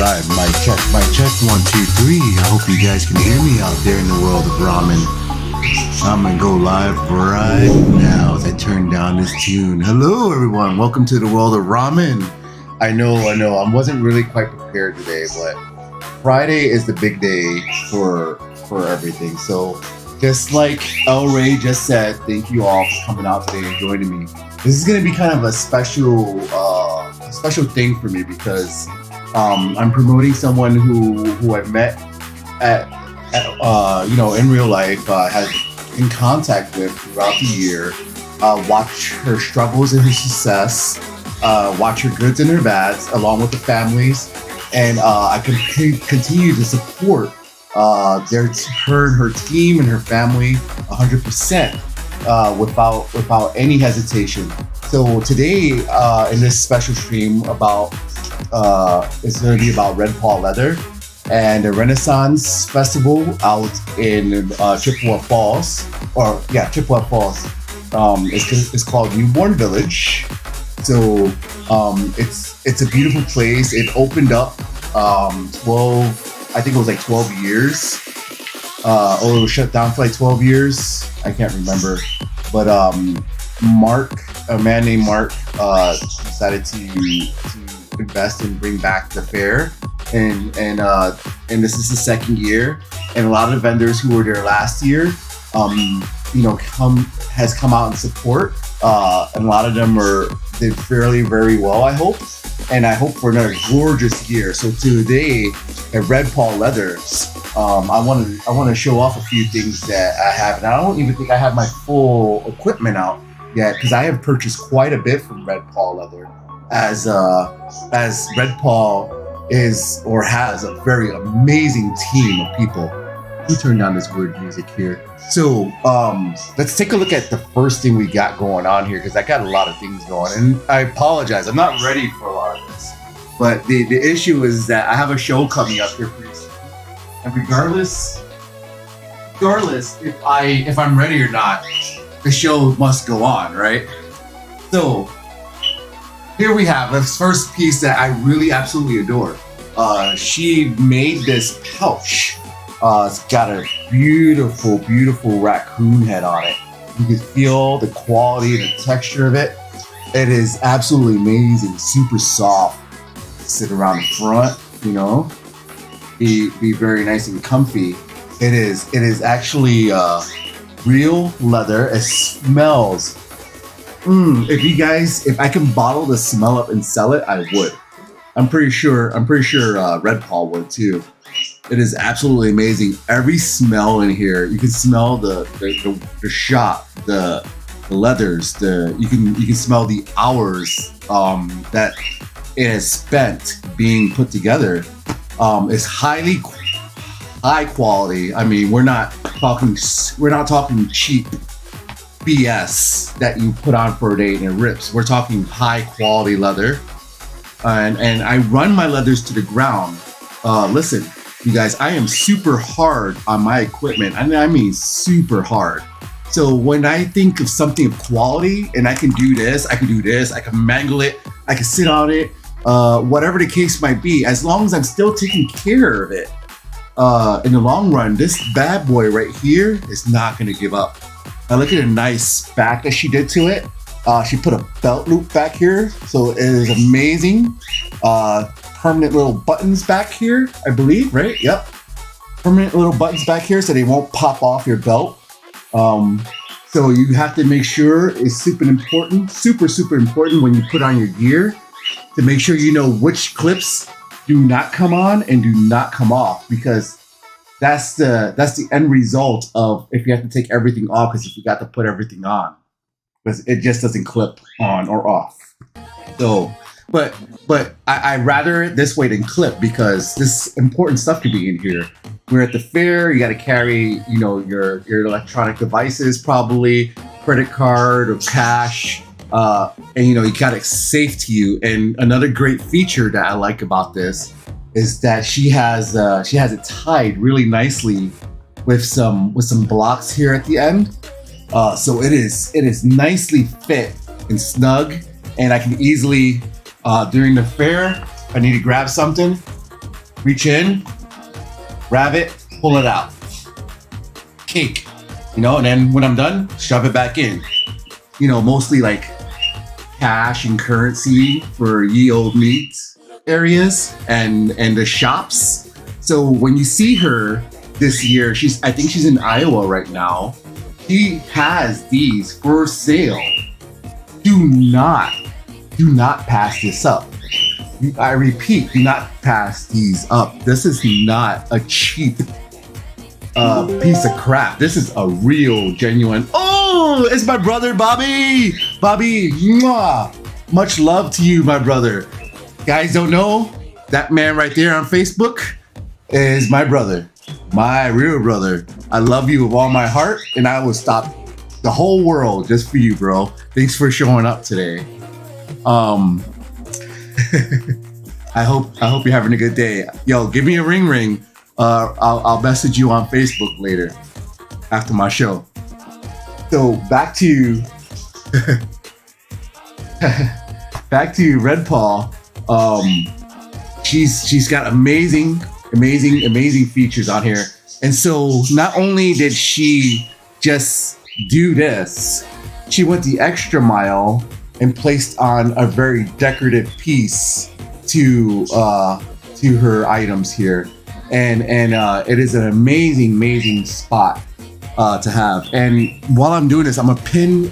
live. Mic check, 1, 2, 3. I hope you guys can hear me out there in the world of ramen. I'm gonna go live right now as I turn down this tune. Hello, everyone. Welcome to the world of ramen. I know. I wasn't really quite prepared today, but Friday is the big day for everything. So, just like El Ray just said, thank you all for coming out today and joining me. This is gonna be kind of a special thing for me because I'm promoting someone who I've met at in real life, has in contact with throughout the year, watch her struggles and her success, watch her goods and her bads, along with the families, and I can continue to support her and her team and her family 100% without any hesitation. So today in this special stream it's going to be about Red Paw Leather and the Renaissance Festival out in Chippewa Falls. It's called Newborn Village. So it's a beautiful place. It opened up 12 years. It was shut down for like 12 years. I can't remember. But a man named Mark, decided to invest and bring back the fair, and this is the second year, and a lot of the vendors who were there last year, has come out and support, and a lot of them did fairly very well, I hope, and I hope for another gorgeous year. So today at Red Paw Leather, I want to show off a few things that I have, and I don't even think I have my full equipment out yet because I have purchased quite a bit from Red Paw Leather, as Red Paw is or has a very amazing team of people. Let me turn down this weird music here. So let's take a look at the first thing we got going on here, because I got a lot of things going, and I apologize, I'm not ready for a lot of this. But the issue is that I have a show coming up here pretty soon, and regardless if I'm ready or not, the show must go on, right? So here we have this first piece that I really absolutely adore. She made this pouch. It's got a beautiful, beautiful raccoon head on it. You can feel the quality and the texture of it. It is absolutely amazing, super soft. Sit around the front, be very nice and comfy. It is actually real leather. It smells. If I can bottle the smell up and sell it, I would. I'm pretty sure Red Paw would too. It is absolutely amazing. Every smell in here, you can smell the shop, the leathers, you can smell the hours that it has spent being put together. It's high quality. I mean, we're not talking cheap BS that you put on for a day and it rips. We're talking high quality leather, and I run my leathers to the ground. Listen, you guys, I am super hard on my equipment. I mean super hard. So when I think of something of quality, and I can do this, I can mangle it, I can sit on it, whatever the case might be, as long as I'm still taking care of it. In the long run, this bad boy right here is not going to give up. Now look at the nice back that she did to it. She put a belt loop back here, so it is amazing. Permanent little buttons back here, I believe, right? Yep. Permanent little buttons back here so they won't pop off your belt. So you have to make sure it's super important when you put on your gear to make sure you know which clips do not come on and do not come off, because that's the end result of if you have to take everything off, because if you got to put everything on, because it just doesn't clip on or off. So, but I rather it this way than clip, because this important stuff could be in here. We're at the fair. You got to carry, your electronic devices, probably credit card or cash, and you got it safe to you. And another great feature that I like about this is that she has it tied really nicely with some blocks here at the end. So it is nicely fit and snug, and I can easily during the fair, if I need to grab something, Reach in, grab it, pull it out. Cake, you know, and then when I'm done, shove it back in. You know, mostly like cash and currency for ye old meats areas and the shops. So when you see her this year, I think she's in Iowa right now. She has these for sale. Do not pass this up. I repeat, do not pass these up. This is not a cheap piece of crap. This is a real, genuine. Oh, it's my brother, Bobby. Bobby, mwah. Much love to you, my brother. Guys don't know, that man right there on Facebook is my brother, my real brother. I love you with all my heart, and I will stop the whole world just for you, bro. Thanks for showing up today. I hope you're having a good day. Yo, give me a ring. I'll message you on Facebook later after my show. So back to Red Paw. She's got amazing features on here. And so not only did she just do this, she went the extra mile and placed on a very decorative piece to her items here, and it is an amazing spot to have. And while I'm doing this, I'm gonna pin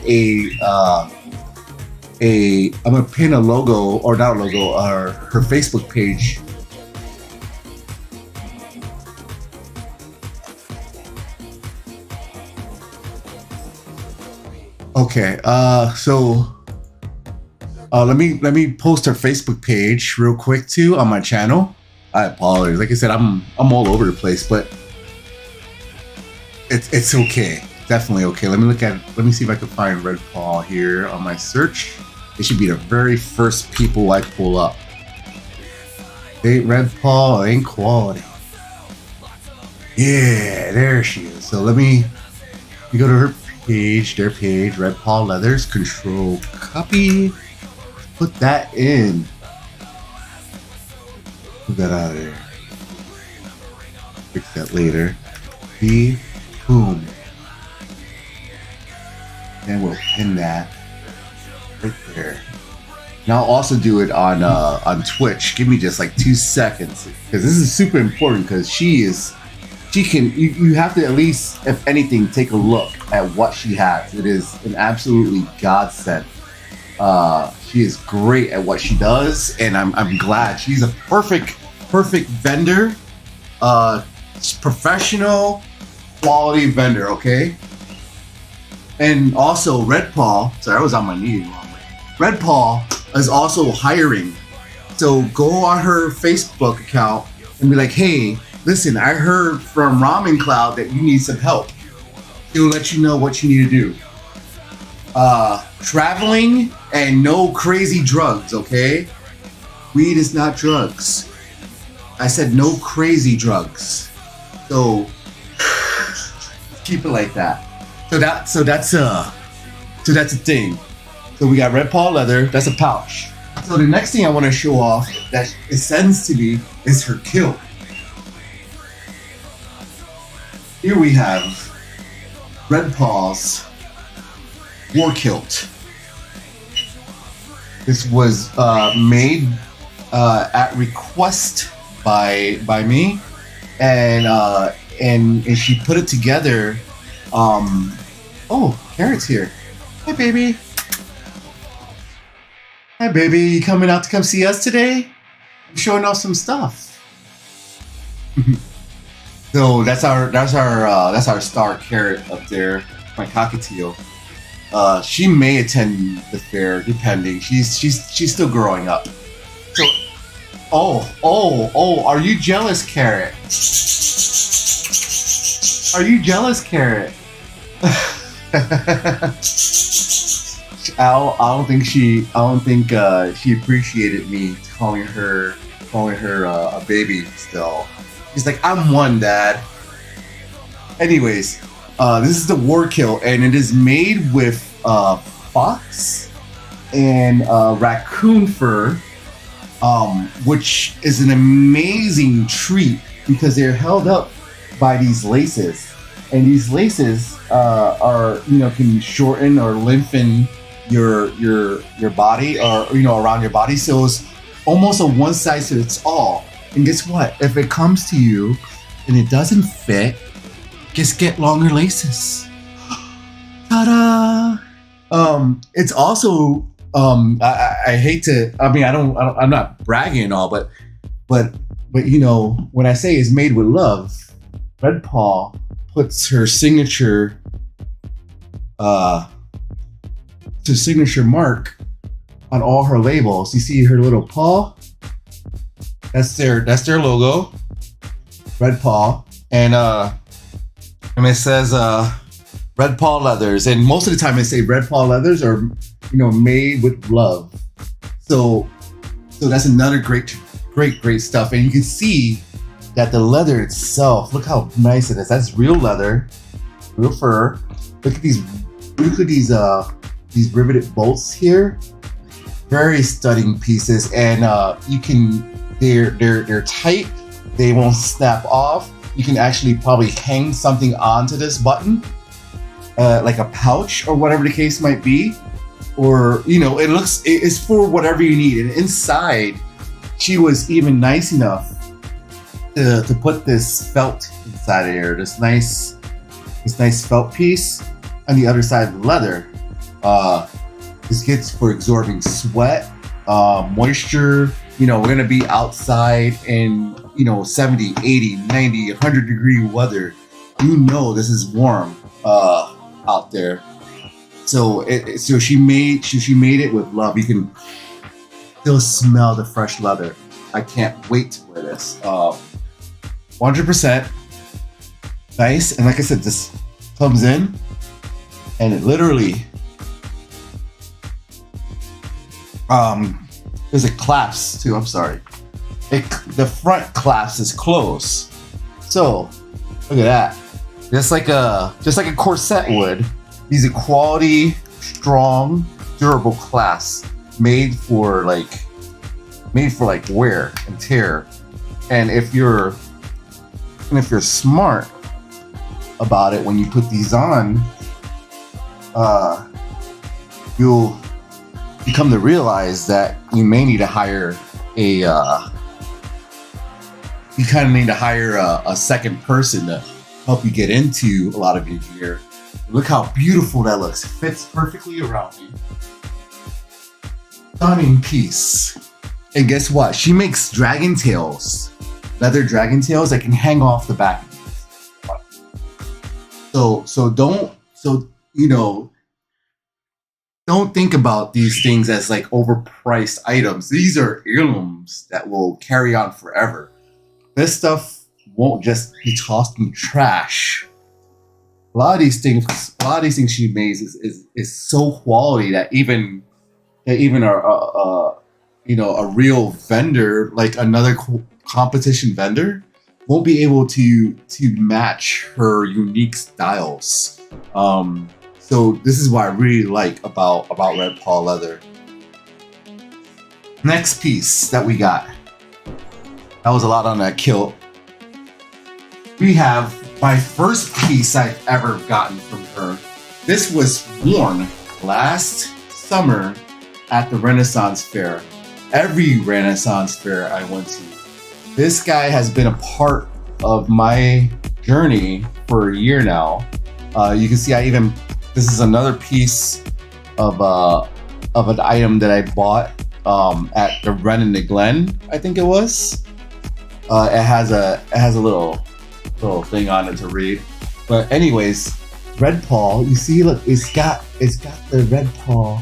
a logo, or not a logo, or her Facebook page. Okay, so let me post her Facebook page real quick too on my channel. I apologize. Like I said, I'm all over the place, but it's okay. Definitely okay. Let me see if I can find Red Paw here on my search. It should be the very first people I pull up. Ain't Red Paw, ain't quality. Yeah, there she is. So let me go to her page, their page, Red Paw Leathers, control copy. Put that in. Put that out of there. Fix that later. Boom. And we'll pin that right there. And I'll also do it on Twitch. Give me just like 2 seconds, because this is super important, because you have to at least, if anything, take a look at what she has. It is an absolutely godsend. She is great at what she does, and I'm glad. She's a perfect vendor, professional, quality vendor. Okay. And also Red Paw. Sorry, I was on my knee the wrong way. Red Paw is also hiring, so go on her Facebook account and be like, hey, listen, I heard from Ramen Cloud that you need some help. He'll let you know what you need to do. Traveling and no crazy drugs, okay? Weed is not drugs. I said no crazy drugs. So keep it like that. So that's a thing. So we got Red Paw Leather. That's a pouch. So the next thing I want to show off that it sends to me is her kilt. Here we have Red Paw's war kilt. This was made at request by me, and she put it together. Oh, Carrot's here. Hi, baby. Hi, baby. You coming out to come see us today? I'm showing off some stuff. So that's our star Carrot up there, my cockatiel. She may attend the fair, depending. She's still growing up. So, oh, are you jealous, Carrot? Are you jealous, Carrot? I don't think she appreciated me calling her a baby still. She's like, I'm one, Dad. Anyways, this is the war kilt, and it is made with fox and raccoon fur, which is an amazing treat because they're held up by these laces, and these laces are can shorten or lengthen your body, or around your body, so it's almost a one size fits all. And guess what? If it comes to you and it doesn't fit, just get longer laces. Ta-da! It's also I hate to. I mean, I'm not bragging and all, but when I say it's made with love, Red Paw puts her signature mark on all her labels. You see her little paw? That's their logo, Red Paw, and it says Red Paw Leathers, and most of the time I say Red Paw Leathers are made with love. So that's another great stuff, and you can see that the leather itself. Look how nice it is. That's real leather, real fur. Look at these riveted bolts here. Very stunning pieces, and they're tight. They won't snap off. You can actually probably hang something onto this button, like a pouch or whatever the case might be, or it's for whatever you need. And inside, she was even nice enough to put this felt inside of here. This nice felt piece on the other side of the leather. This gets for absorbing sweat, moisture. We're gonna be outside in 70, 80, 90, 100 degree weather. This is warm out there. So she made it with love. You can still smell the fresh leather. I can't wait to wear this. 100% nice. And like I said, this comes in and it literally there's a clasp too. I'm sorry. The front clasp is closed. So look at that. Just like a corset would. These are quality, strong, durable clasps made for wear and tear. And if you're smart about it, when you put these on, you'll come to realize that you may need to hire a second person to help you get into a lot of your gear. Look how beautiful that looks. It fits perfectly around me. Stunning piece. And guess what? She makes dragon tails, leather dragon tails that can hang off the back. So don't think about these things as like overpriced items. These are heirlooms that will carry on forever. This stuff won't just be tossed in trash. A lot of these things she makes is so quality that even a real vendor, like another competition vendor, won't be able to match her unique styles. So this is what I really like about Red Paw Leather. Next piece that we got. That was a lot on that kilt. We have my first piece I've ever gotten from her. This was worn last summer at the Renaissance Fair. Every Renaissance Fair I went to. This guy has been a part of my journey for a year now. You can see this is another piece of an item that I bought at the Ren in the Glen, I think it was. It has a little thing on it to read. But anyways, Red Paw, you see, look, it's got the Red Paw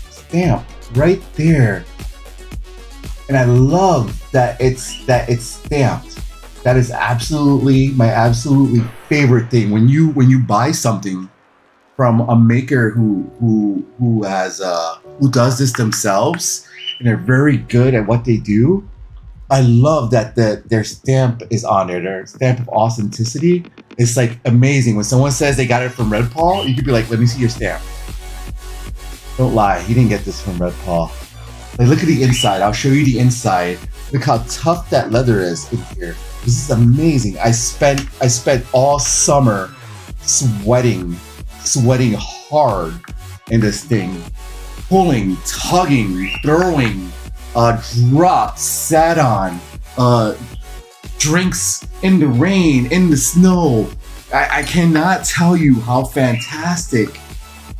stamp right there. And I love that it's stamped. That is my absolutely favorite thing. When you buy something from a maker who does this themselves and they're very good at what they do, I love that their stamp is on there. Their stamp of authenticity is like amazing. When someone says they got it from Red Paw, you could be like, "Let me see your stamp." Don't lie, you didn't get this from Red Paw. Like, look at the inside. I'll show you the inside. Look how tough that leather is in here. This is amazing. I spent all summer sweating hard in this thing, pulling, tugging, throwing, dropped, sat on, drinks in the rain, in the snow. I cannot tell you how fantastic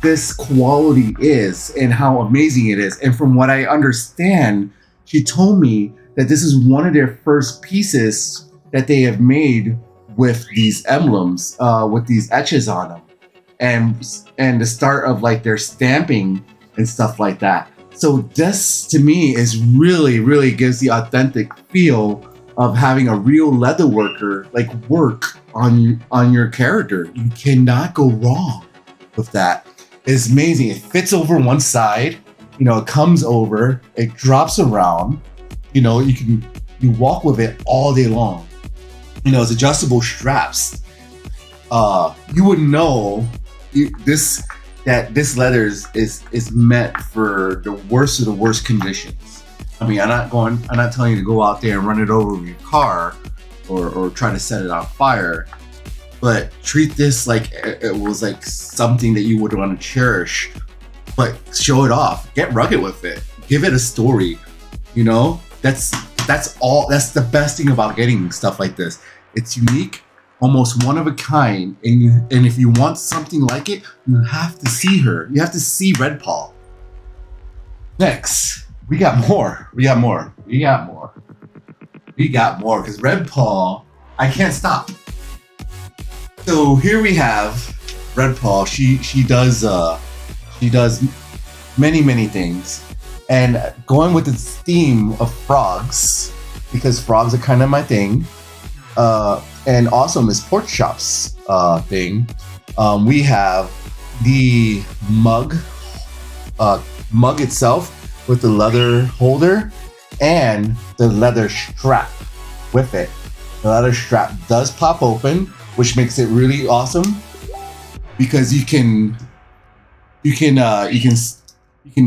this quality is and how amazing it is. And from what I understand, she told me that this is one of their first pieces that they have made with these emblems, with these etches on them, and the start of like their stamping and stuff like that. So this to me is really gives the authentic feel of having a real leather worker like work on your character. You cannot go wrong with that. It's amazing. It fits over one side, it comes over, it drops around, you walk with it all day long. It's adjustable straps. You would know that this leather is meant for the worst of the worst conditions. I mean, I'm not telling you to go out there and run it over with your car or try to set it on fire, but treat this like it was like something that you would want to cherish, but show it off, get rugged with it, give it a story. That's the best thing about getting stuff like this. It's unique, almost one of a kind, and if you want something like it, you have to see her. You have to see Red Paw. Next, we got more because Red Paw, I can't stop. So here we have Red Paw. She does many things, and going with its theme of frogs, because frogs are kind of my thing, and also Miss Pork Chop's thing. We have the mug itself with the leather holder and the leather strap with it. The leather strap does pop open, which makes it really awesome because you can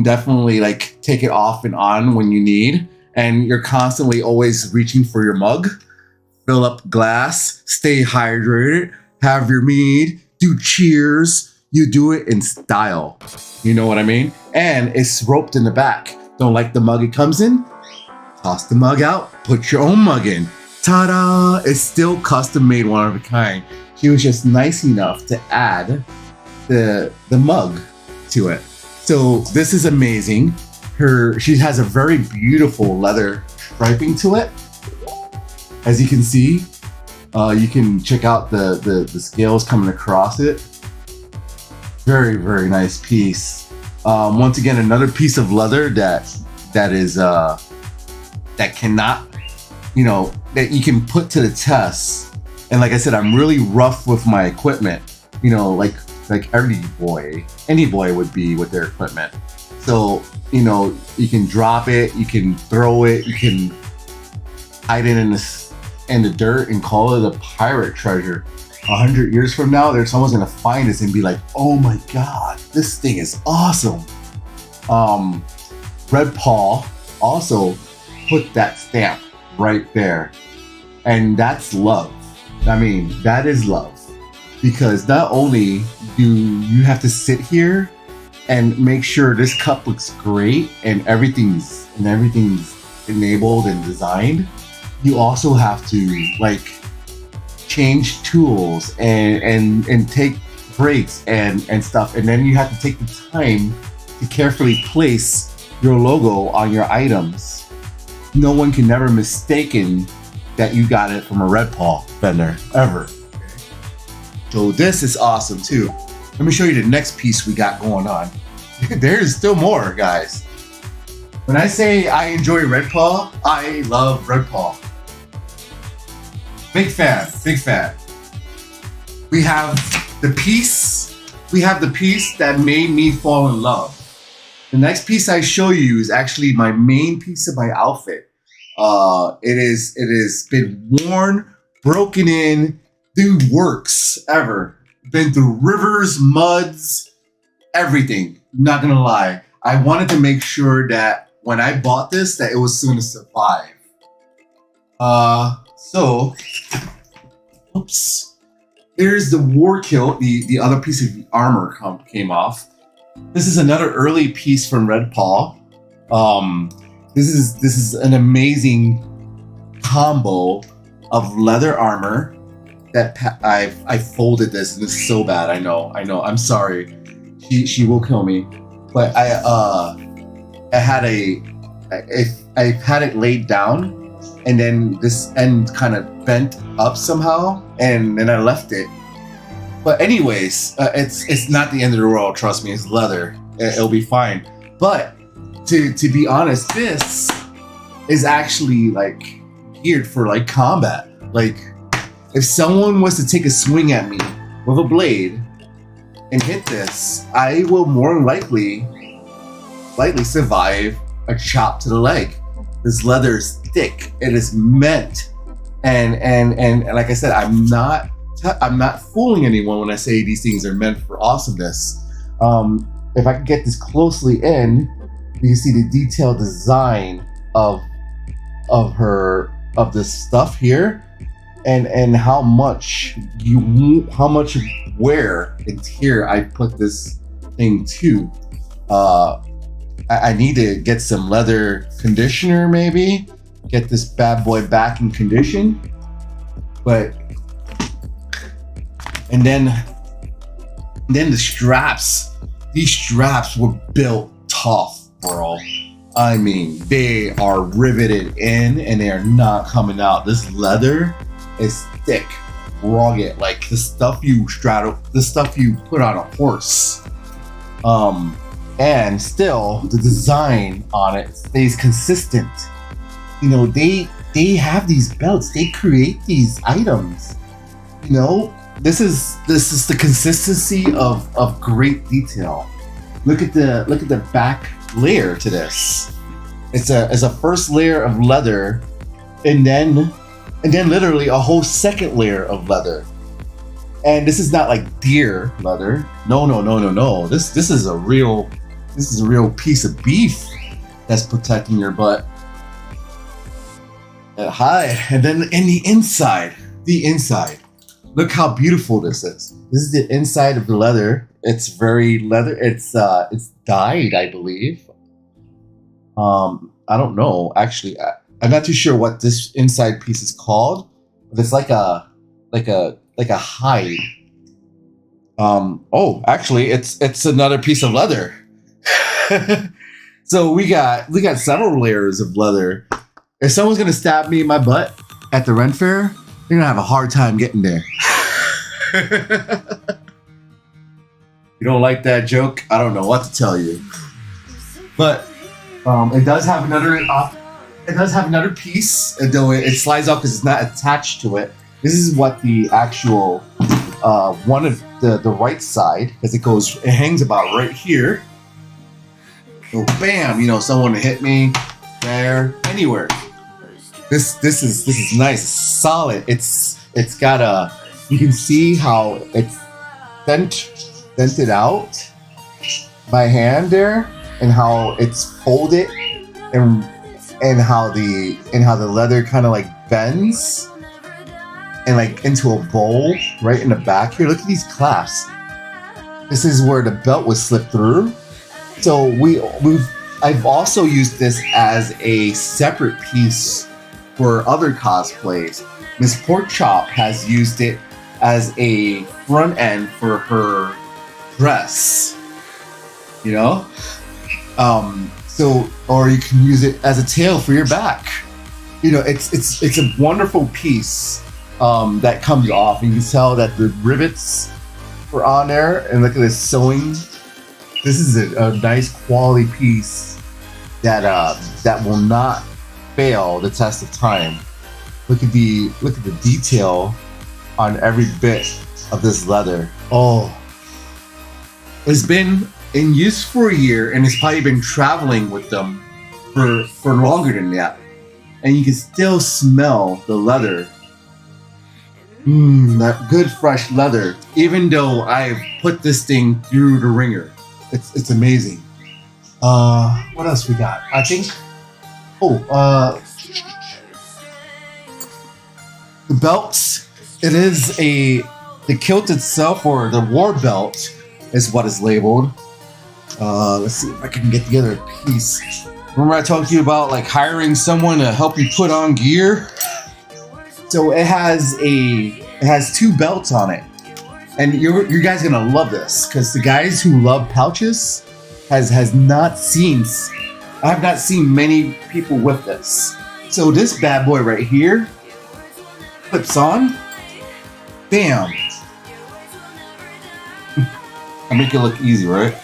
definitely like take it off and on when you need, and you're constantly always reaching for your mug. Fill up glass, stay hydrated, have your mead, do cheers. You do it in style. You know what I mean? And it's roped in the back. Don't like the mug it comes in? Toss the mug out, put your own mug in. Ta-da! It's still custom made, one of a kind. She was just nice enough to add the mug to it. So this is amazing. She has a very beautiful leather striping to it. As you can see, you can check out the scales coming across it. Very nice piece. Once again, another piece of leather that cannot, that you can put to the test. And like I said, I'm really rough with my equipment, like any boy would be with their equipment. So, you can drop it, you can throw it, you can hide it in the dirt and call it a pirate treasure. 100 years from now, someone's gonna find this and be like, oh my God, this thing is awesome. Red Paw also put that stamp right there. And that's love. I mean, that is love. Because not only do you have to sit here and make sure this cup looks great and everything's enabled and designed, you also have to like change tools and take breaks and stuff. And then you have to take the time to carefully place your logo on your items. No one can never mistaken that you got it from a Red Paw vendor, ever. So this is awesome too. Let me show you the next piece we got going on. There's still more, guys. When I say I enjoy Red Paw, I love Red Paw. Big fan. We have the piece that made me fall in love. The next piece I show you is actually my main piece of my outfit. It has been worn, broken in, through works ever. Been through rivers, muds, everything. I'm not gonna lie. I wanted to make sure that when I bought this that it was going to survive. So, oops. There's the war kilt, the other piece of armor came off. This is another early piece from Red Paw. This is an amazing combo of leather armor that I folded this, and it's so bad. I know. I'm sorry. She will kill me, but I had it laid down, and then this end kind of bent up somehow, and then I left it. But anyways, it's not the end of the world. Trust me, it's leather. It'll be fine. But to be honest, this is actually like geared for like combat. Like if someone was to take a swing at me with a blade and hit this, I will more likely survive a chop to the leg. This leather is thick. It is meant, and like I said, I'm not fooling anyone when I say these things are meant for awesomeness. If I can get this closely in, you can see the detailed design of this stuff here, and how much wear and tear I put this thing to. I need to get some leather conditioner, maybe get this bad boy back in condition. But and then the straps. These straps were built tough, bro. I mean, they are riveted in and they are not coming out. This leather is thick, rugged, like the stuff you put on a horse. And still, the design on it stays consistent. You know, they have these belts. They create these items. You know, this is the consistency of great detail. Look at the back layer to this. It's a first layer of leather, and then literally a whole second layer of leather. And this is not like deer leather. No. This is a real piece of beef that's protecting your butt. Hi, and then in the inside. Look how beautiful this is. This is the inside of the leather. It's very leather. It's dyed, I believe. I don't know. Actually, I'm not too sure what this inside piece is called, but it's like a hide. Oh, actually, it's another piece of leather. So we got several layers of leather. If someone's gonna stab me in my butt at the Ren Fair, they're gonna have a hard time getting there. You don't like that joke? I don't know what to tell you. But it does have another piece, though it slides off because it's not attached to it. This is what the actual one of the right side, because it hangs about right here. So bam, you know, someone hit me there, anywhere. This is nice, it's solid. It's got you can see how it's dented out by hand there, and how it's folded, and how the leather kind of like bends and like into a bowl right in the back here. Look at these clasps. This is where the belt was slipped through. So I've also used this as a separate piece for other cosplays. Miss Porkchop has used it as a front end for her dress. You know? Or you can use it as a tail for your back. You know, it's a wonderful piece that comes off, and you can tell that the rivets were on there, and look at this sewing. This is a nice quality piece that will not fail the test of time. Look at the detail on every bit of this leather. Oh, it's been in use for a year, and it's probably been traveling with them for longer than that. And you can still smell the leather. That good fresh leather. Even though I've put this thing through the ringer, it's amazing. What else we got? I think. Oh, the belts. It is the kilt itself, or the war belt, is what is labeled. Let's see if I can get together a piece. Remember I talked to you about like hiring someone to help you put on gear? So it has two belts on it. And you guys are gonna love this, because the guys who love pouches has not seen, I have not seen many people with this. So this bad boy right here clips on. Bam. I make it look easy, right?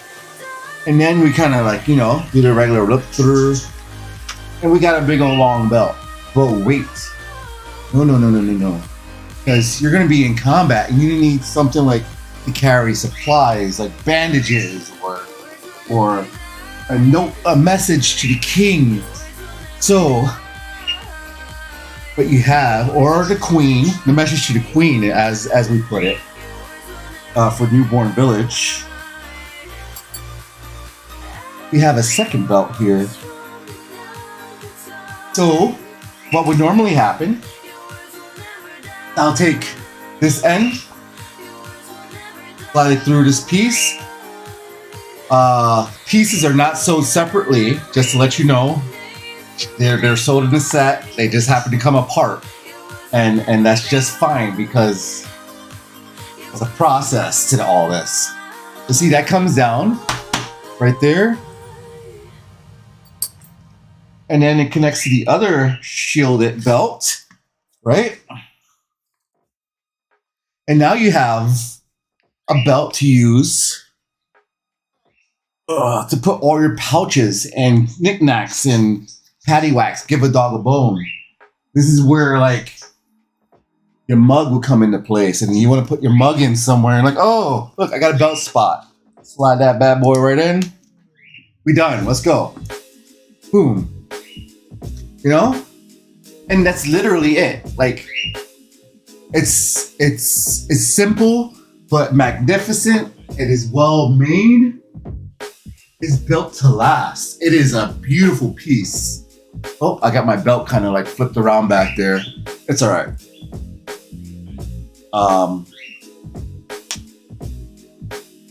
And then we kind of like, do the regular look through. And we got a big old long belt. But wait. No. Because you're going to be in combat and you need something like to carry supplies like bandages or a note, a message to the king. So, what you have, or the queen, the message to the queen, as we put it, for Newborn Village. We have a second belt here. So, what would normally happen, I'll take this end, slide it through this piece. Pieces are not sewed separately, just to let you know. They're sewed in a set. They just happen to come apart, and that's just fine because there's a process to all this. You see, that comes down right there, and then it connects to the other shielded belt, right? And now you have a belt to use to put all your pouches and knickknacks and paddywhacks, give a dog a bone. This is where like your mug will come into place, and you want to put your mug in somewhere and like, oh, look, I got a belt spot. Slide that bad boy right in. We done. Let's go. Boom. And that's literally it. Like, it's simple but magnificent. It is well made. It's built to last. It is a beautiful piece. Oh, I got my belt kind of like flipped around back there. It's all right.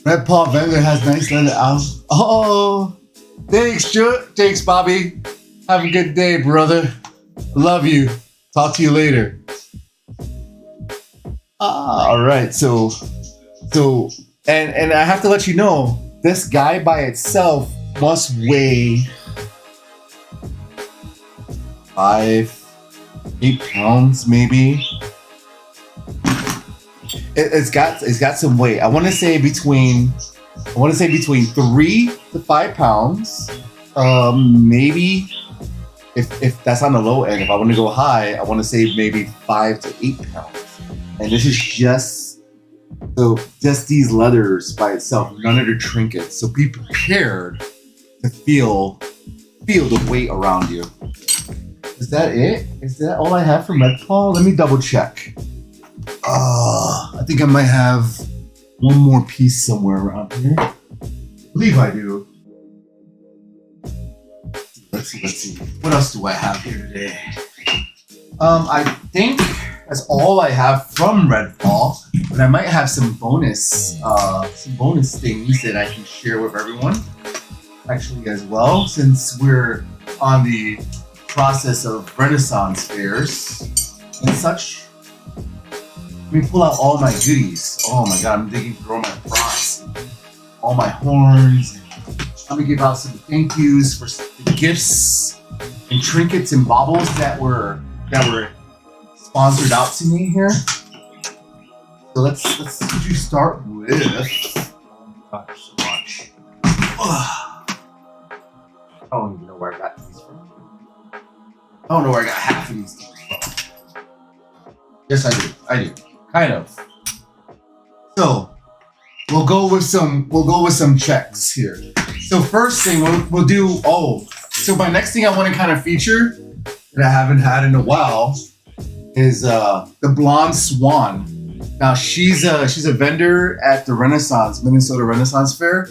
Red Paw Leather has nice leather out. Oh, thanks, Stuart. Thanks, Bobby. Have a good day, brother. Love you. Talk to you later. All right. So, and I have to let you know, this guy by itself must weigh 8 pounds, maybe. It's got some weight. I want to say between 3 to 5 pounds. Maybe if that's on the low end. If I want to go high, I want to say maybe 5 to 8 pounds. And this is just these leathers by itself, none of the trinkets. So be prepared to feel the weight around you. Is that it? Is that all I have for Red Paw? Let me double check. I think I might have one more piece somewhere around here. I believe I do. Let's see. What else do I have here today? I think that's all I have from Red Paw, but I might have some bonus things that I can share with everyone, actually, as well, since we're on the process of Renaissance fairs and such. Let me pull out all my goodies. Oh my god, I'm digging through all my props, all my horns. I'm gonna give out some thank yous for the gifts and trinkets and baubles that were sponsored out to me here. So let's start with. Oh my gosh, so much. I don't even know where I got these from. I don't know where I got half of these things from. Yes, I do. Kind of. So we'll go with some checks here. So first thing we'll do. Oh, so my next thing I want to kind of feature that I haven't had in a while is the Blonde Swan. Now she's a vendor at the Minnesota Renaissance Fair.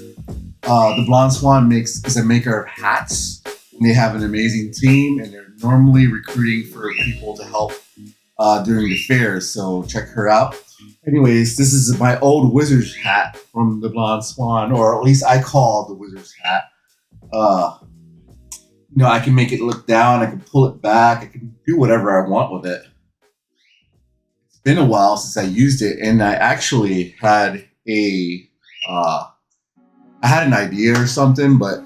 The Blonde Swan is a maker of hats, and they have an amazing team, and they're normally recruiting for people to help during the fairs. So check her out. Anyways, this is my old wizard's hat from the Blonde Swan, or at least I call it the wizard's hat. I can make it look down, I can pull it back, I can do whatever I want with it. It's been a while since I used it, and I actually had I had an idea or something, but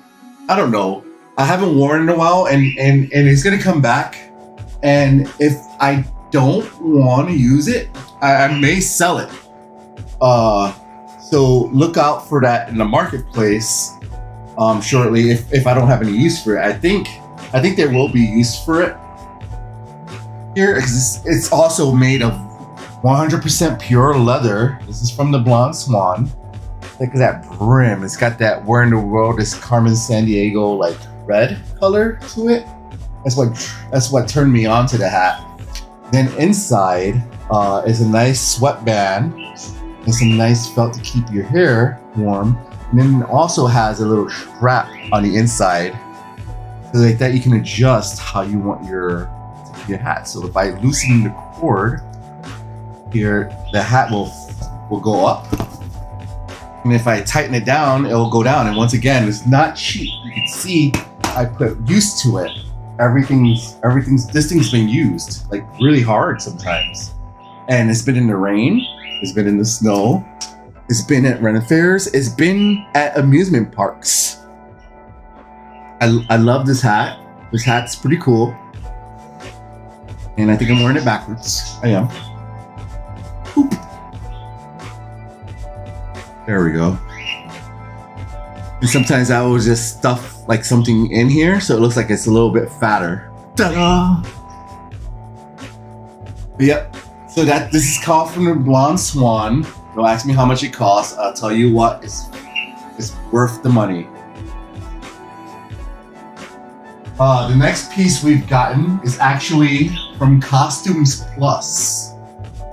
I don't know. I haven't worn it in a while, and it's gonna come back. And if I don't want to use it, I may sell it. So look out for that in the marketplace shortly. If I don't have any use for it, I think there will be use for it here, because it's also made of 100% pure leather. This is from the Blonde Swan. Look at that brim. It's got that "Where in the World is Carmen Sandiego" like red color to it. That's what turned me on to the hat. Then inside is a nice sweatband and some nice felt to keep your hair warm. And then it also has a little strap on the inside, so like that you can adjust how you want your hat. So if I loosen the cord here, the hat will go up. And if I tighten it down, it will go down. And once again, it's not cheap. You can see I put used to it. This thing's been used like really hard sometimes. And it's been in the rain, it's been in the snow, it's been at rent fairs, it's been at amusement parks. I love this hat. This hat's pretty cool. And I think I'm wearing it backwards. I am. Boop. There we go. And sometimes I will just stuff like something in here so it looks like it's a little bit fatter. Ta-da! Yep. So this is called from the Blonde Swan. Don't ask me how much it costs. I'll tell you what, it's worth the money. The next piece we've gotten is actually from Costumes Plus.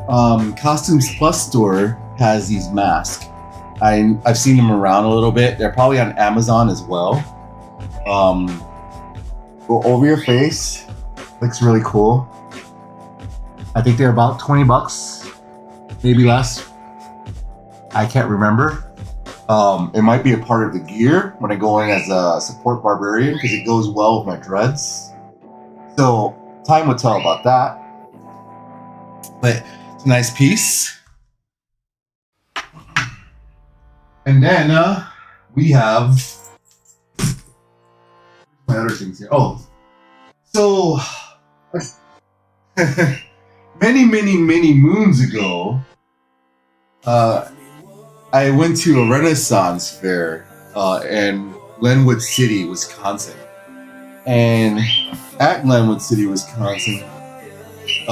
Costumes Plus store has these masks. I've seen them around a little bit. They're probably on Amazon as well. Go over your face. Looks really cool. I think they're about 20 bucks, maybe less. I can't remember. It might be a part of the gear when I go in as a support barbarian, because it goes well with my dreads. So time will tell about that. But it's a nice piece. And then we have my other things here. Oh, so many moons ago, I went to a Renaissance fair in Glenwood City, Wisconsin. And at Glenwood City, Wisconsin, it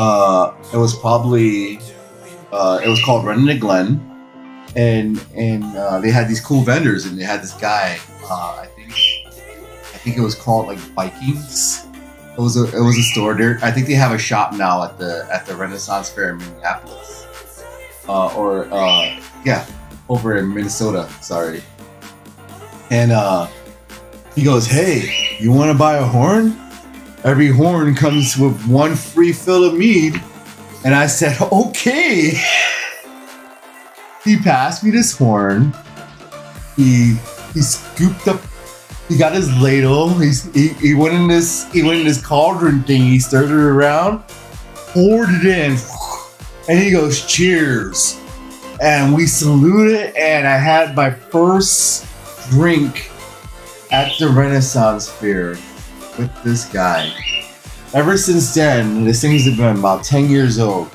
was called Run the Glen. And they had these cool vendors, and they had this guy. I think it was called like Vikings. It was a store there. I think they have a shop now at the Renaissance Fair in Minneapolis, over in Minnesota. Sorry. And he goes, "Hey, you want to buy a horn? Every horn comes with one free fill of mead." And I said, "Okay." He passed me this horn. He scooped up. He got his ladle. He went in this cauldron thing. He stirred it around, poured it in, and he goes, "Cheers!" And we saluted. And I had my first drink at the Renaissance Fair with this guy. Ever since then, this thing's been about 10 years old.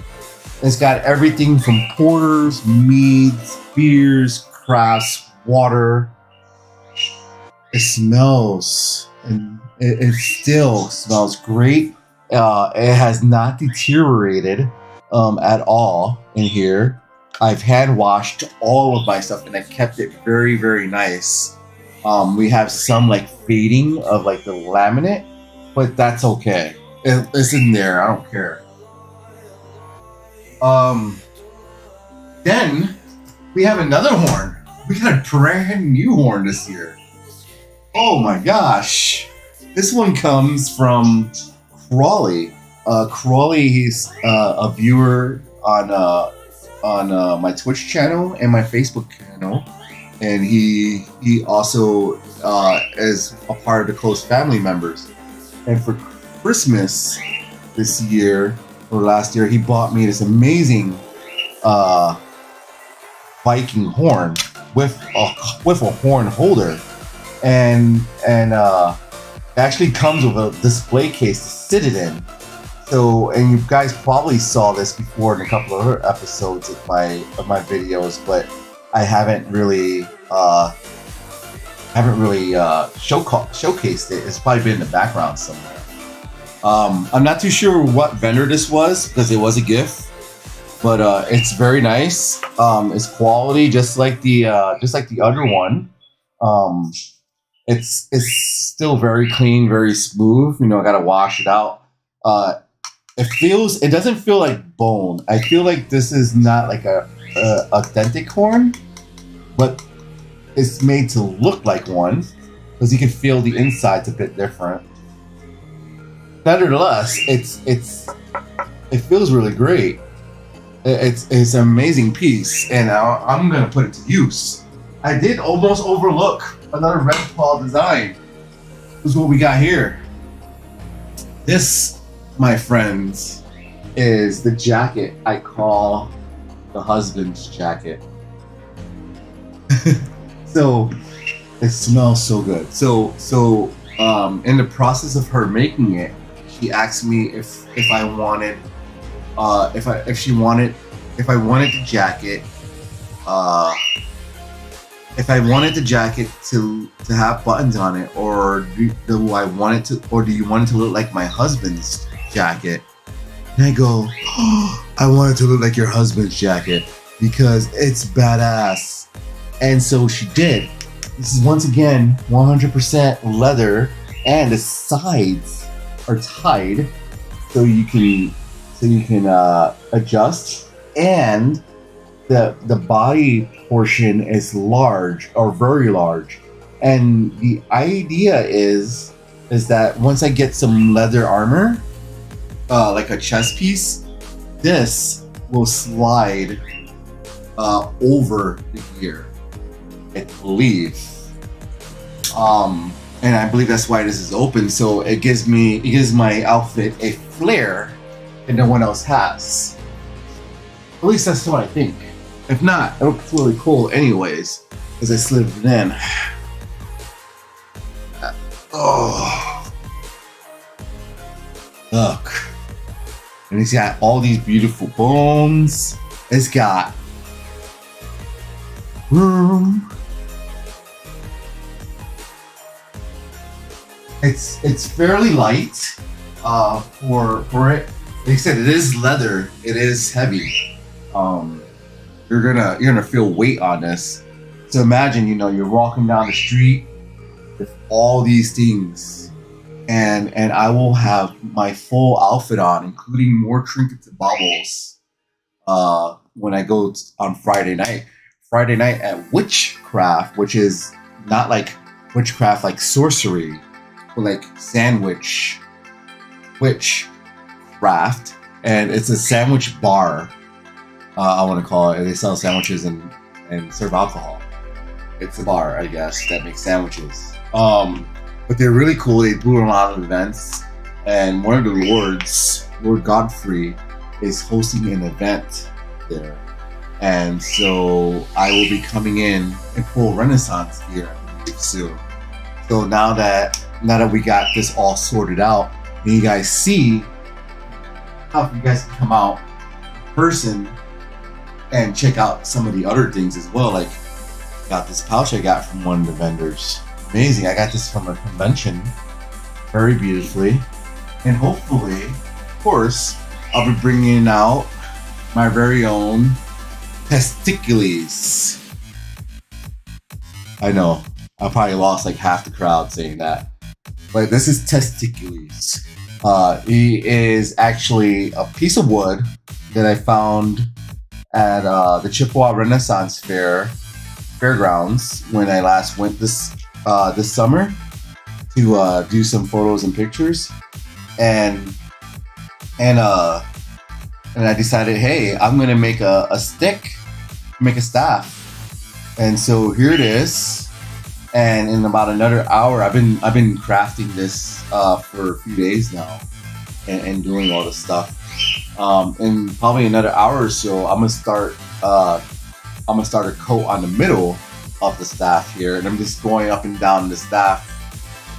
It's got everything from porters, meads, beers, crafts, water. It smells, and it still smells great. It has not deteriorated at all in here. I've hand washed all of my stuff, and I kept it very, very nice. We have some like fading of like the laminate, but that's okay. It's in there. I don't care. Then we have another horn. We got a brand new horn this year. Oh my gosh. This one comes from Crawley. Crawley, he's a viewer on my Twitch channel and my Facebook channel, and he also is a part of the close family members. And for Christmas this year or last year, he bought me this amazing Viking horn with a horn holder, and it actually comes with a display case to sit it in. So, and you guys probably saw this before in a couple of other episodes of my videos, but I haven't really showcased it. It's probably been in the background somewhere. I'm not too sure what vendor this was because it was a gift, but it's very nice. It's quality, just like the other one. It's still very clean, very smooth. You know, I gotta wash it out. It doesn't feel like bone. I feel like this is not like a authentic horn, but it's made to look like one because you can feel the inside's a bit different. Nevertheless, it feels really great. It's an amazing piece, and I'm gonna put it to use. I did almost overlook another Red Paw design. This is what we got here. This, my friends, is the jacket I call the husband's jacket. So it smells so good. So in the process of her making it, she asked me if I wanted if I wanted the jacket if I wanted the jacket to have buttons on it, or do you want it to look like my husband's jacket? And I go, oh, I want it to look like your husband's jacket because it's badass. And so she did. This is once again 100% leather, and the sides are tied so you can adjust, and the body portion is large or very large. And the idea is that once I get some leather armor, like a chest piece, this will slide over the gear, I believe. And I believe that's why this is open, so it gives my outfit a flair that no one else has. At least that's what I think. If not, it looks really cool anyways, as I slid it in. Oh, look. And it's got all these beautiful bones. It's got room. It's fairly light for it. Like I said, it is leather. It is heavy. You're gonna feel weight on this. So imagine, you're walking down the street with all these things, and I will have my full outfit on, including more trinkets and baubles, when I go on Friday night. Friday night at Witchcraft, which is not like witchcraft like sorcery, but like witchcraft, and it's a sandwich bar. I want to call it. They sell sandwiches and serve alcohol. It's a bar, I guess, that makes sandwiches. But they're really cool. They do a lot of events, and one of the lords, Lord Godfrey, is hosting an event there, and so I will be coming in full Renaissance gear soon. So now that we got this all sorted out, and you guys see how you guys can come out in person and check out some of the other things as well. Like, got this pouch I got from one of the vendors. Amazing. I got this from a convention. Very beautifully. And hopefully, of course, I'll be bringing out my very own testicules. I know. I probably lost like half the crowd saying that. But this is testicules. He is actually a piece of wood that I found at the Chippewa Renaissance Fair fairgrounds when I last went this summer to do some photos and pictures, and and uh and I decided, hey, I'm gonna make a stick, make a staff, and so here it is. And in about another hour, I've been crafting this for a few days now, and doing all this stuff. In probably another hour or so, I'm gonna start a coat on the middle of the staff here, and I'm just going up and down the staff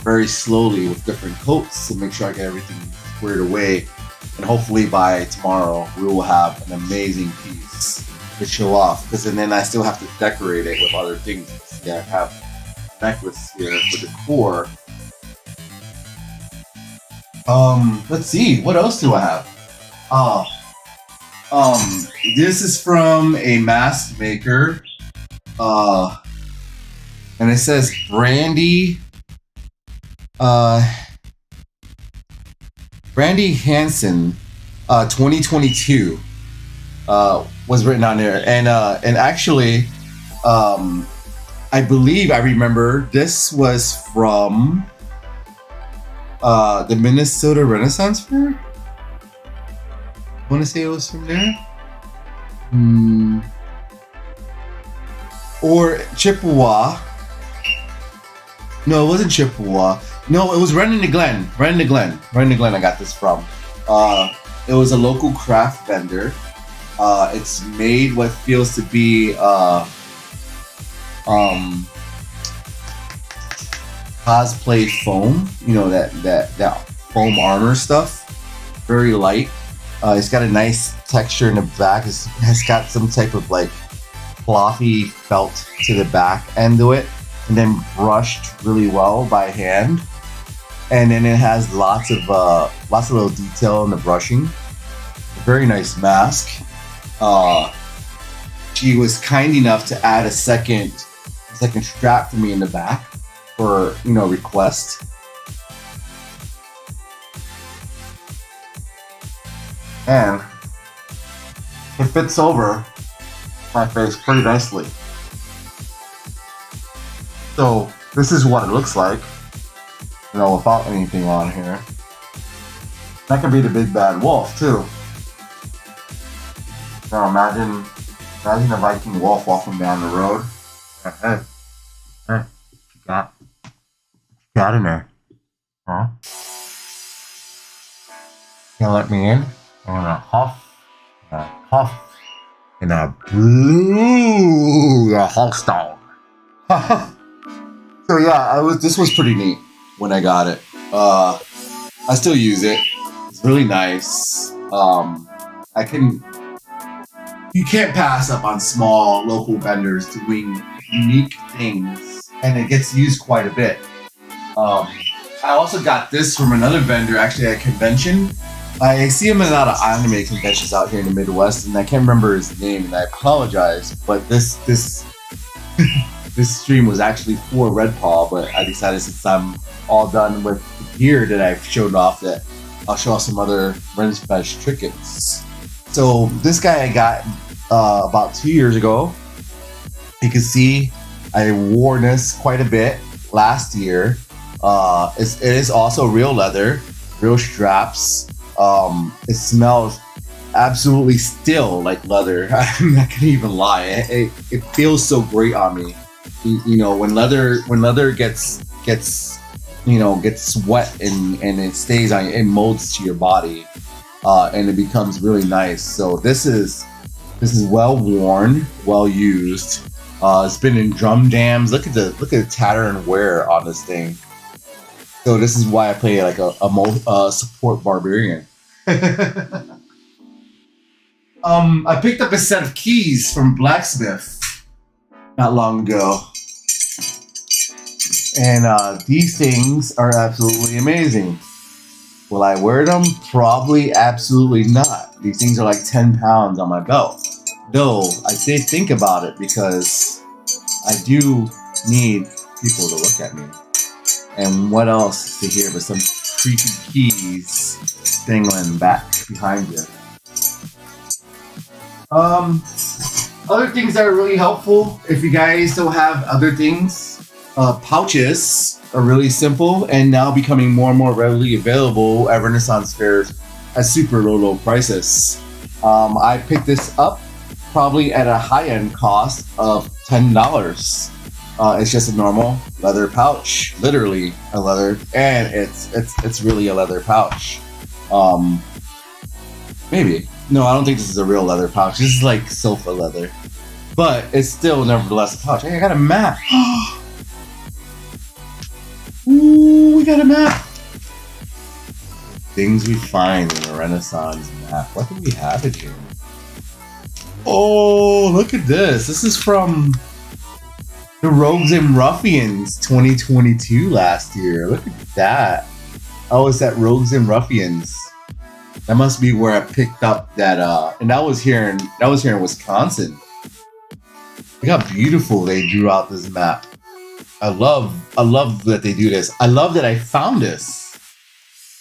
very slowly with different coats to make sure I get everything squared away. And hopefully by tomorrow, we will have an amazing piece to show off. Because then I still have to decorate it with other things. Yeah, I have necklace here for the core. Let's see, what else do I have? This is from a mask maker. And it says Brandy Hansen 2022 was written on there. And actually I believe I remember this was from the Minnesota Renaissance Fair. I want to say it was from there. Or Chippewa. No, it wasn't Chippewa. No, it was Running the Glen. Running the Glen I got this from. It was a local craft vendor. It's made what feels to be cosplay foam. You know, that foam armor stuff. Very light. It's got a nice texture in the back. It has got some type of like fluffy felt to the back end of it, and then brushed really well by hand. And then it has lots of little detail in the brushing. A very nice mask. She was kind enough to add a second strap for me in the back for, you know, request. And it fits over my face pretty nicely. So this is what it looks like, you know, without anything on here. That could be the big bad wolf too. Now imagine a Viking wolf walking down the road. Hey, what you got in there? Huh? Can't let me in? I'm gonna huff, and a blue the Hulkstone. So yeah, this was pretty neat when I got it. I still use it. It's really nice. You can't pass up on small local vendors doing unique things, and it gets used quite a bit. I also got this from another vendor actually at a convention. I see him at a lot of anime conventions out here in the Midwest, and I can't remember his name, and I apologize. But this stream was actually for Red Paw, but I decided since I'm all done with the gear that I've showed off, that I'll show off some other Renspec trinkets. So this guy I got about 2 years ago. You can see I wore this quite a bit last year. It is also real leather, real straps. It smells absolutely still like leather. I'm not gonna even lie. It feels so great on me. You know, when leather gets wet and it stays on, it molds to your body, and it becomes really nice. So this is well worn, well used. It's been in drum jams. Look at the tatter and wear on this thing. So this is why I play like a support barbarian. I picked up a set of keys from Blacksmith not long ago, and these things are absolutely amazing. Will I wear them? Probably absolutely not. These things are like 10 pounds on my belt. Though I did think about it because I do need people to look at me. And what else to hear but some creepy keys dangling back behind you. Other things that are really helpful, if you guys don't have other things, pouches are really simple and now becoming more and more readily available at Renaissance fairs at super low prices. I picked this up probably at a high-end cost of $10. It's just a normal leather pouch, literally a leather, and it's really a leather pouch. Maybe. No, I don't think this is a real leather pouch. This is like sofa leather. But it's still nevertheless a pouch. Hey, I got a map. Ooh, we got a map. Things we find in a Renaissance map. What do we have in here? Oh, look at this. This is from the Rogues and Ruffians 2022 last year. Look at that. Oh, it's that Rogues and Ruffians. That must be where I picked up that and that was here in Wisconsin. Look how beautiful they drew out this map. I love that they do this. I love that I found this.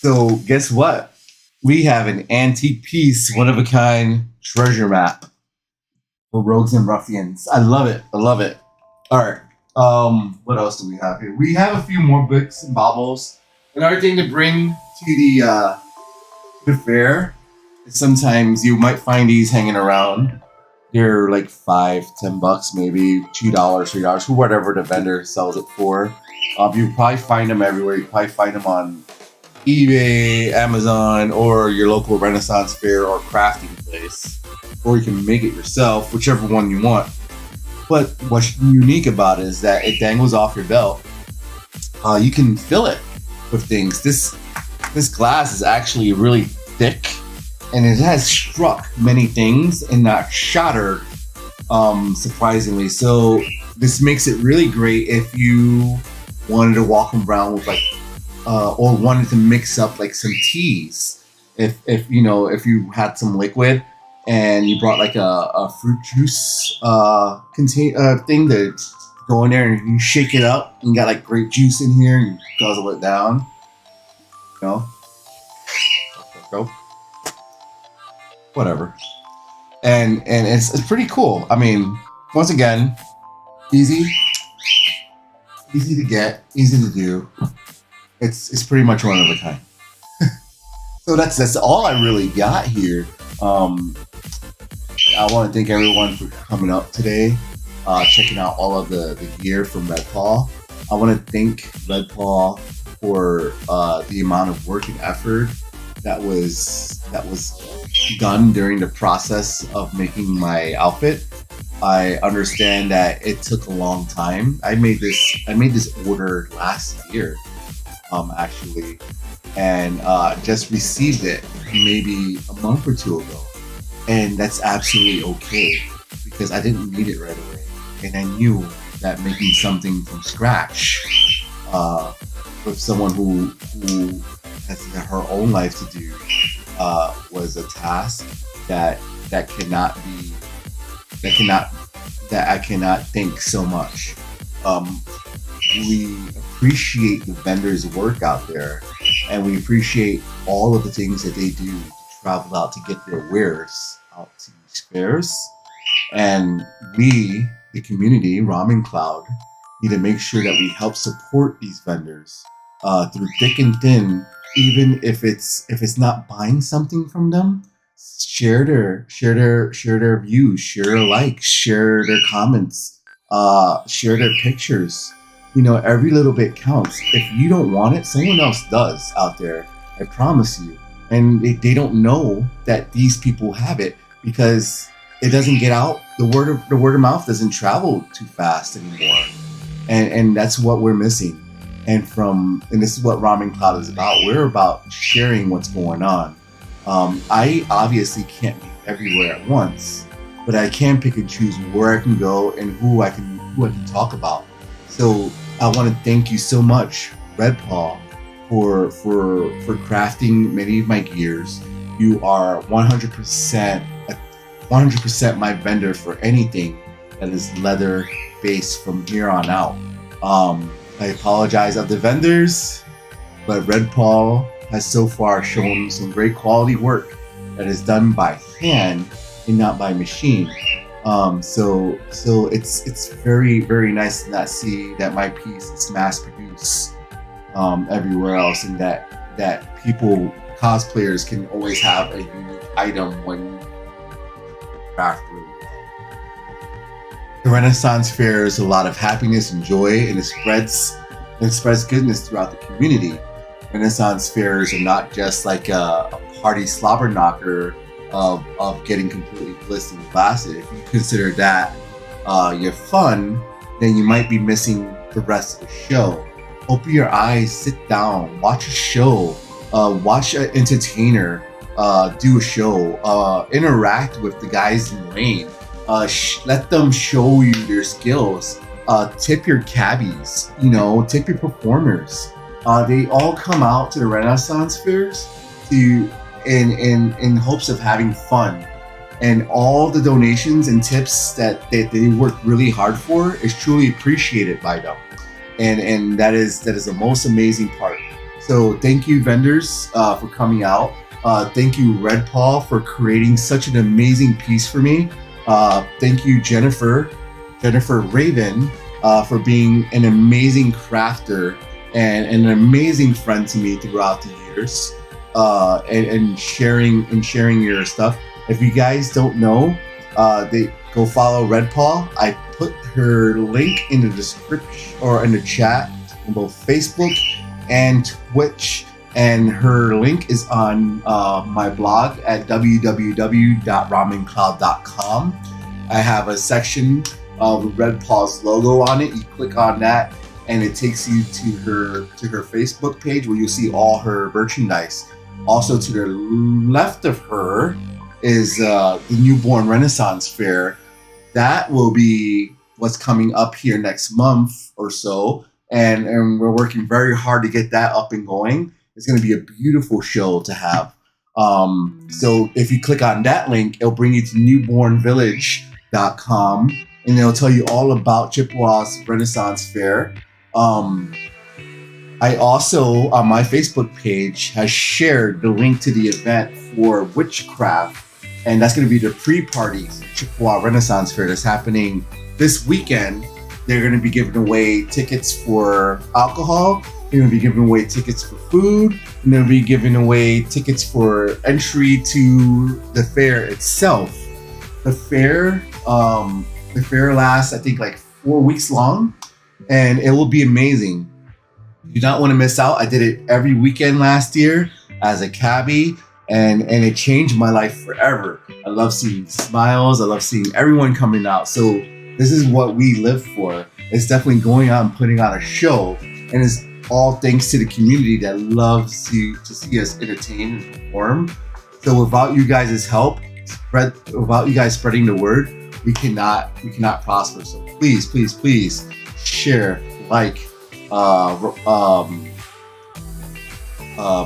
So guess what? We have an antique piece, one of a kind treasure map for Rogues and Ruffians. I love it. I love it. All right. What else do we have here? We have a few more books and baubles. Another thing to bring to the fair is sometimes you might find these hanging around. They're like $5-10, maybe $2, $3, whatever the vendor sells it for. You probably find them everywhere. You probably find them on eBay, Amazon, or your local Renaissance fair or crafting place. Or you can make it yourself, whichever one you want. But what's unique about it is that it dangles off your belt. You can fill it with things. This glass is actually really thick, and it has struck many things and not shattered, surprisingly. So this makes it really great if you wanted to walk around with or wanted to mix up like some teas. If you had some liquid and you brought like a fruit juice thing to go in there and you shake it up and you got like grape juice in here and you guzzle it down. Go. Whatever. And it's pretty cool. I mean, once again, easy to get, easy to do. It's pretty much one of a kind. So that's all I really got here. I want to thank everyone for coming up today, checking out all of the gear from Red Paw. I want to thank Red Paw for the amount of work and effort that was done during the process of making my outfit. I understand that it took a long time. I made this order last year, actually, and just received it maybe a month or two ago, and that's absolutely okay because I didn't need it right away, and I knew that making something from scratch with someone who has her own life to do was a task that I cannot thank so much. We appreciate the vendors' work out there, and we appreciate all of the things that they do to travel out to get their wares out to these fairs. And we, the community, Ramen Cloud, need to make sure that we help support these vendors through thick and thin. Even if it's not buying something from them, share their views, share their likes, share their comments, share their pictures. Every little bit counts. If you don't want it, someone else does out there. I promise you. And they don't know that these people have it because it doesn't get out. The word of mouth doesn't travel too fast anymore, and that's what we're missing. And this is what Ramen Cloud is about. We're about sharing what's going on. I obviously can't be everywhere at once, but I can pick and choose where I can go and who I can talk about. So I want to thank you so much, Red Paw, for crafting many of my gears. You are 100% my vendor for anything that is leather based from here on out. I apologize of the vendors, but Red Paw has so far shown some great quality work that is done by hand and not by machine. So it's very, very nice to not see that my piece is mass produced everywhere else, and that people, cosplayers, can always have a unique item when you craft really well. The Renaissance Fair is a lot of happiness and joy, and it spreads goodness throughout the community. Renaissance fairs are not just like a party slobber knocker of getting completely blissed and blasted. If you consider that your fun, then you might be missing the rest of the show. Open your eyes, sit down, watch a show, watch an entertainer do a show, interact with the guys in the lane, let them show you their skills, tip your cabbies, tip your performers. They all come out to the Renaissance fairs in hopes of having fun, and all the donations and tips that they work really hard for is truly appreciated by them, and that is the most amazing part. So thank you, vendors, for coming out. Thank you, Red Paw, for creating such an amazing piece for me. Thank you, Jennifer Raven, for being an amazing crafter and an amazing friend to me throughout the years, and sharing your stuff. If you guys don't know, they go follow Red Paw. I put her link in the description or in the chat on both Facebook and Twitch, and her link is on my blog at www.ramencloud.com. I have a section of Red Paw's logo on it. You click on that, and it takes you to her Facebook page where you'll see all her merchandise. Also, to the left of her is the Newborn Renaissance Fair. That will be what's coming up here next month or so, and we're working very hard to get that up and going. It's going to be a beautiful show to have. So if you click on that link, it'll bring you to newbornvillage.com, and it'll tell you all about Chippewa's Renaissance Fair. I also, on my Facebook page, has shared the link to the event for Witchcraft, and that's going to be the pre-party for Chippewa Renaissance Fair that's happening this weekend. They're going to be giving away tickets for alcohol. They're going to be giving away tickets for food, and they'll be giving away tickets for entry to the fair itself. The fair lasts, I think, like 4 weeks long, and it will be amazing. You do not want to miss out. I did it every weekend last year as a cabbie, and it changed my life forever. I love seeing smiles. I love seeing everyone coming out. So this is what we live for. It's definitely going out and putting on a show, and it's all thanks to the community that loves to see us entertain and perform. So without you guys' help, without you guys spreading the word, we cannot prosper. So please share, like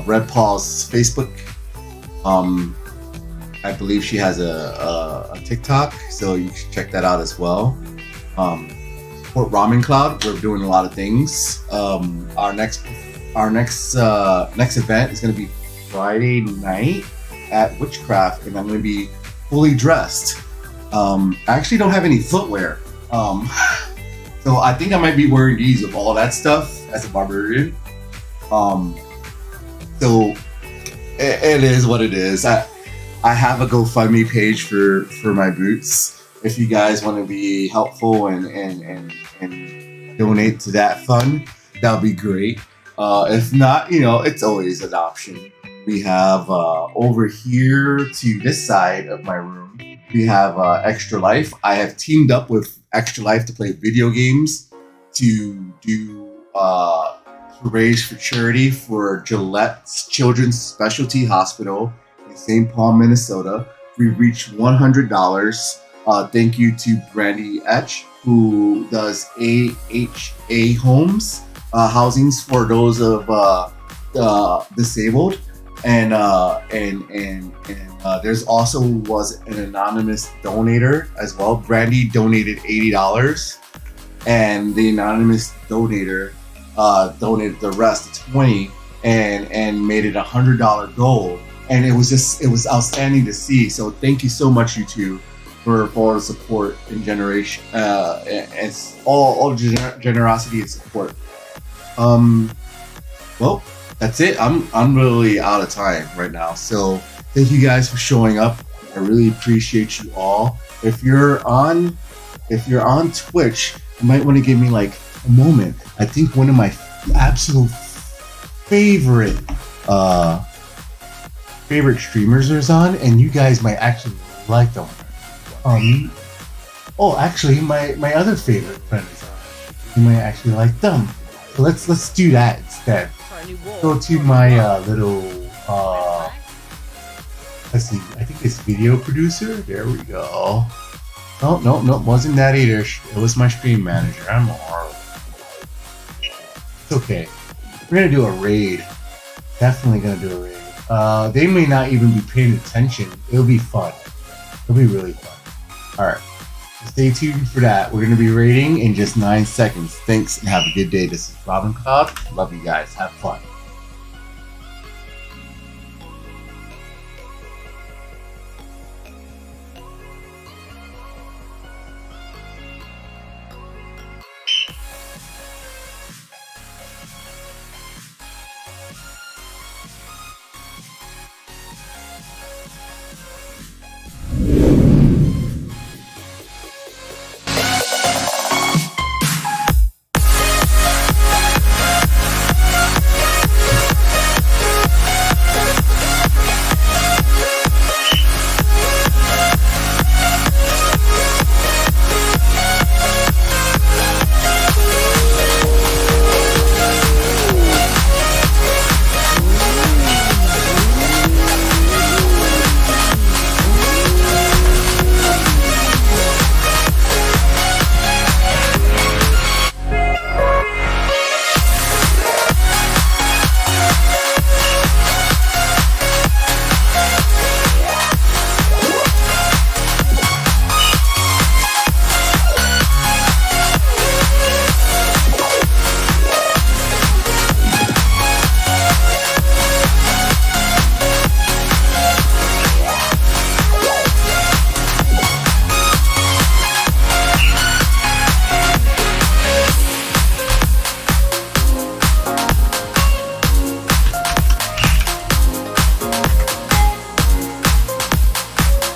Red Paw's Facebook. I believe she has a TikTok, so you should check that out as well. Support Ramen Cloud. We're doing a lot of things. Our next event is going to be Friday night at Witchcraft, and I'm going to be fully dressed. I actually don't have any footwear, so I think I might be wearing these with all that stuff as a barbarian. So it is what it is. I have a GoFundMe page for my boots. If you guys want to be helpful and donate to that fund, that would be great. If not, it's always an option. We have over here to this side of my room, we have Extra Life. I have teamed up with Extra Life to play video games, to do to raise for charity for Gillette's Children's Specialty Hospital in St. Paul, Minnesota. We reached $100. Thank you to Brandy Etch, who does AHA homes, housings for those of disabled, and there's also was an anonymous donator as well. Brandy donated $80, and the anonymous donator donated the rest, $20, and made it $100 goal. And it was outstanding to see. So thank you so much, you two. for all the support and generation, and all generosity and support. Um, well, that's it. I'm really out of time right now. So thank you guys for showing up. I really appreciate you all. If you're on Twitch, you might want to give me like a moment. I think one of my absolute favorite favorite streamers is on, and you guys might actually like them. Oh, actually, my other favorite friend is on. You might actually like them. So let's do that instead. Go to my little let's see. I think it's video producer. There we go. Oh no, wasn't that either. It was my stream manager. I'm horrible. It's okay. We're gonna do a raid. Definitely gonna do a raid. They may not even be paying attention. It'll be fun. It'll be really fun. Alright. Stay tuned for that. We're gonna be raiding in just 9 seconds. Thanks and have a good day. This is Ramen Cloud. Love you guys. Have fun.